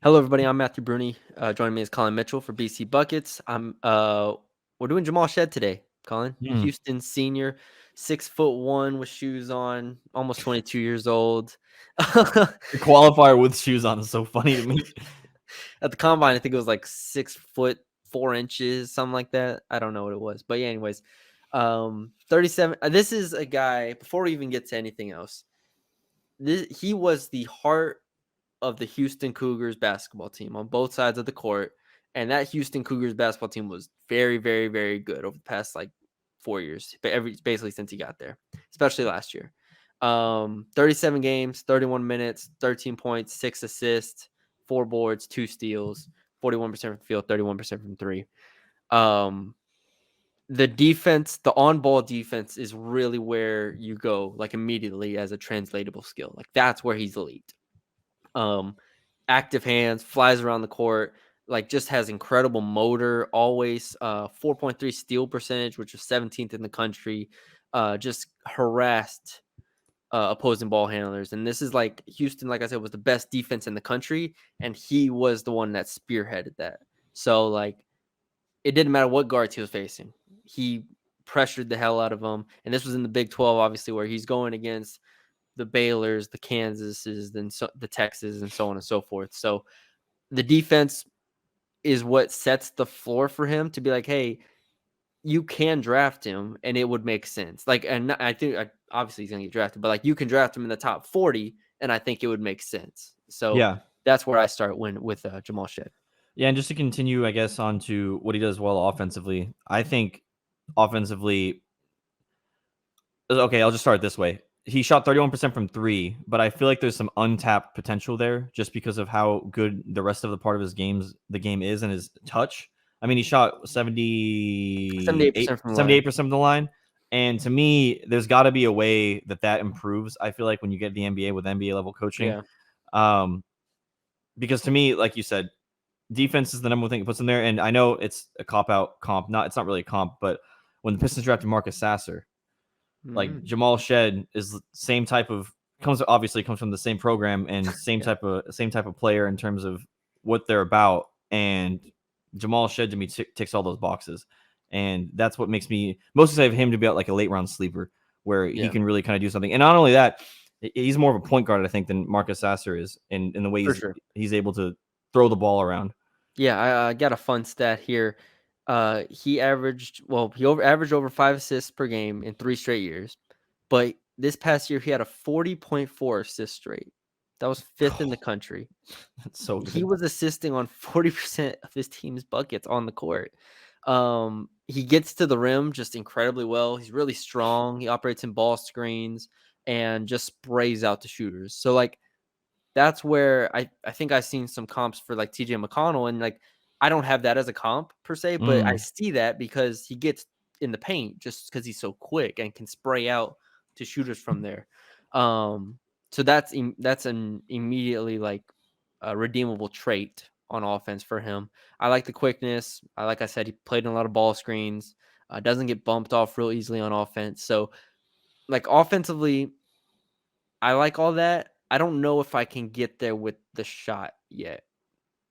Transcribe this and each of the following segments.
Hello, everybody. I'm Matthew Brune. Joining me is Colin Mitchell for BC Buckets. We're doing Jamal Shead today. Colin, Houston senior, 6'1" with shoes on, almost 22 years old. The qualifier with shoes on is so funny to me. At the combine, I think it was like 6'4", something like that. I don't know what it was, but yeah. Anyways, 37. This is a guy. Before we even get to anything else, he was the heart of the Houston Cougars basketball team on both sides of the court. And that Houston Cougars basketball team was very, very, very good over the past 4 years, basically since he got there, especially last year. 37 games, 31 minutes, 13 points, 6 assists, 4 boards, 2 steals, 41% from the field, 31% from three. The defense, the on-ball defense is really where you go immediately as a translatable skill. That's where he's elite. Active hands, flies around the court, just has incredible motor, always 4.3 steal percentage, which is 17th in the country, just harassed opposing ball handlers. And this is Houston, like I said, was the best defense in the country, and he was the one that spearheaded that. So it didn't matter what guards he was facing. He pressured the hell out of them. And this was in the Big 12, obviously, where he's going against the Baylors, the Kansases, then the Texas, and so on and so forth. So the defense is what sets the floor for him to be like, hey, you can draft him and it would make sense. And I think obviously he's going to get drafted, but you can draft him in the top 40 and I think it would make sense. So yeah, that's where I start with Jamal Shead. Yeah, and just to continue, I guess, on to what he does well offensively, I think offensively, okay, I'll just start this way. He shot 31% from three, but I feel like there's some untapped potential there just because of how good the rest of the part of the game is and his touch. I mean, he shot 78% from the line. 78% from the line. And to me, there's got to be a way that improves. I feel like when you get the NBA with NBA level coaching, because to me, like you said, defense is the number one thing it puts in there. And I know it's a comp. It's not really a comp, but when the Pistons drafted Marcus Sasser, Jamal Shead is the same type of comes from the same program and same type of player in terms of what they're about. And Jamal Shead to me ticks all those boxes. And that's what makes me most excited of him to be out like a late round sleeper where he can really kind of do something. And not only that, he's more of a point guard, I think, than Marcus Sasser is in the way he's able to throw the ball around. Yeah, I got a fun stat here. He averaged over 5 assists per game in 3 straight years. But this past year, he had a 40.4 assist rate. That was 5th in the country. That's so good. He was assisting on 40% of his team's buckets on the court. He gets to the rim just incredibly well. He's really strong. He operates in ball screens and just sprays out the shooters. So, that's where I think I've seen some comps for TJ McConnell. And I don't have that as a comp per se, but I see that because he gets in the paint just because he's so quick and can spray out to shooters from there. So that's an immediately a redeemable trait on offense for him. I like the quickness. Like I said, he played in a lot of ball screens, doesn't get bumped off real easily on offense. So offensively, I like all that. I don't know if I can get there with the shot yet.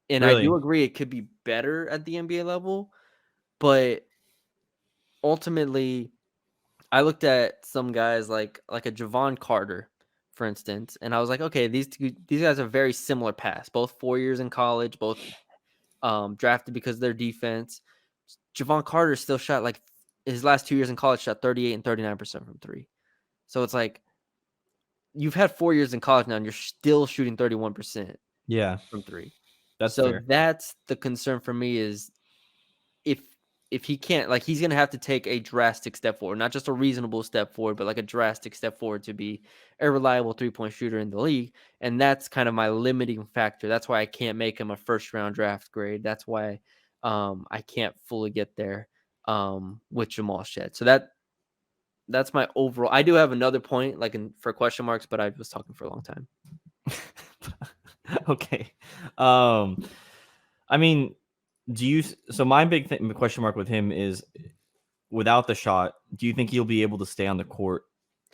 And I do agree it could be better at the NBA level, but ultimately I looked at some guys like a Javon Carter, for instance, and I was like, okay, these guys are very similar paths, both 4 years in college, both drafted because of their defense. Javon Carter still shot his last 2 years in college shot 38 and 39% from three. So it's you've had 4 years in college now and you're still shooting 31% from three. That's fair. That's the concern for me is if he can't, he's going to have to take a drastic step forward, not just a reasonable step forward, but a drastic step forward to be a reliable 3-point shooter in the league. And that's kind of my limiting factor. That's why I can't make him a first round draft grade. That's why I can't fully get there with Jamal Shead. So that's my overall. I do have another point for question marks, but I was talking for a long time. Okay. I mean, so my big question mark with him is without the shot, do you think he'll be able to stay on the court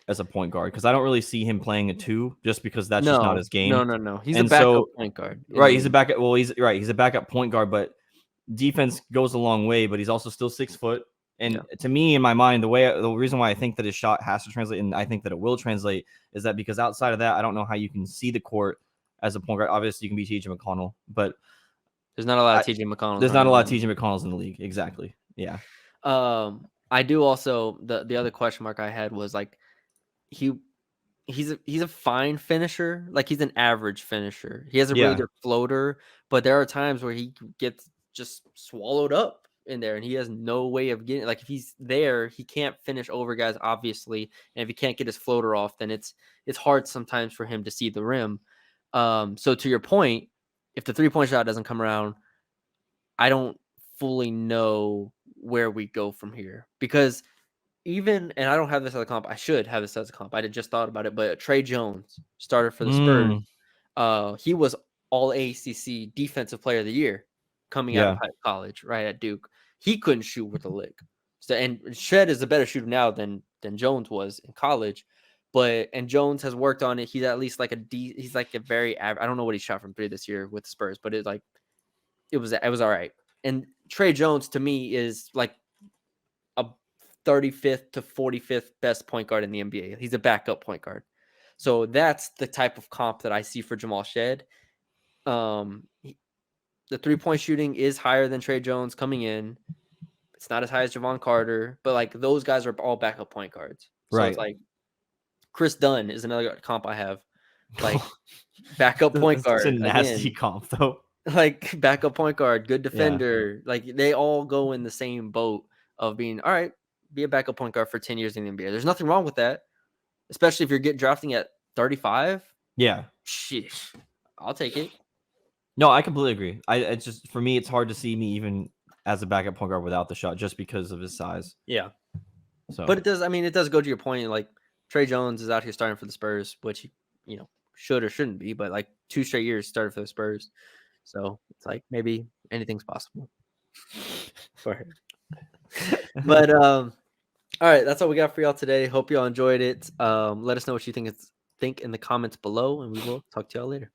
as a point guard because I don't really see him playing a 2 just because that's just not No, his game. no, no, no. He's a And backup so, point guard in the right, he's a league. backup. Well, he's right. He's a backup point guard, but defense goes a long way. But he's also still 6 foot. And Yeah. to me, in my mind, the reason why I think that his shot has to translate, and I think that it will translate, is that because outside of that, I don't know how you can see the court as a point guard. Obviously, you can be TJ McConnell, but There's not a lot of I, TJ McConnells there's not running a lot of around. TJ McConnells in the league. Exactly. Yeah. I do also the other question mark I had was like he he's a fine finisher. Like he's an average finisher. He has a really Yeah. good floater, but there are times where he gets just swallowed up in there and he has no way of getting like if he's there, he can't finish over guys obviously, and if he can't get his floater off, then it's hard sometimes for him to see the rim. So to your point, if the three-point shot doesn't come around, I don't fully know where we go from here because even and I don't have this as a comp. I should have this as a comp. I just thought about it, but Trey Jones started for the Spurs. Mm, He was all ACC Defensive Player of the Year coming out of yeah. college, right at Duke. He couldn't shoot with a lick. So and Shed is a better shooter now than Jones was in college, but and Jones has worked on it. He's at least like a D. He's like a very average. I don't know what he shot from three this year with the Spurs, but it was all right. And Trey Jones to me is like a 35th to 45th best point guard in the NBA. He's a backup point guard. So that's the type of comp that I see for Jamal Shead. The 3-point shooting is higher than Trey Jones coming in. It's not as high as Javon Carter, but like those guys are all backup point guards. So it's Right. like Chris Dunn is another comp I have. Like backup point It's a guard nasty again. comp though. Like backup point guard, good Yeah. defender. Like they all go in the same boat of being all right. Be a backup point guard for 10 years in the NBA. There's nothing wrong with that, especially if you're getting drafting at 35. Yeah. Shit, I'll take it. No, I completely agree. It's just for me, it's hard to see me even as a backup point guard without the shot just because of his size. Yeah, So, but it does. I mean, it does go to your point. Like Trey Jones is out here starting for the Spurs, which he, should or shouldn't be, but like 2 straight years started for the Spurs, so it's like maybe anything's possible for him. But all right, that's all we got for y'all today. Hope y'all enjoyed it. Let us know what you think in the comments below, and we will talk to y'all later.